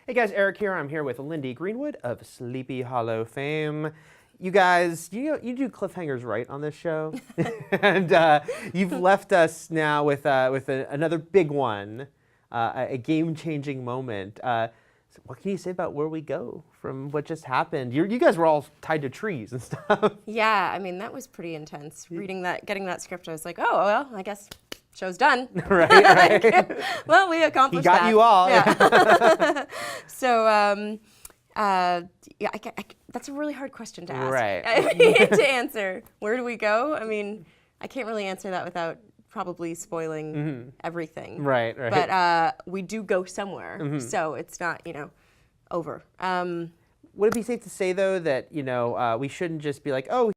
Hey guys, Eric here. I'm here with Lyndie Greenwood of Sleepy Hollow fame. You guys, you do cliffhangers right on this show, and you've left us now with another big one, a game-changing moment. So what can you say about where we go from what just happened? You guys were all tied to trees and stuff. Yeah, I mean that was pretty intense. Reading that, getting that script, I was like, oh well, I guess show's done. Right. Well, we accomplished He got that. you all. Yeah. So, that's a really hard question to ask. Right. I mean, to answer. Where do we go? I mean, I can't really answer that without probably spoiling everything. Right. But we do go somewhere, so it's not, over. Would it be safe to say though that we shouldn't just be like, oh,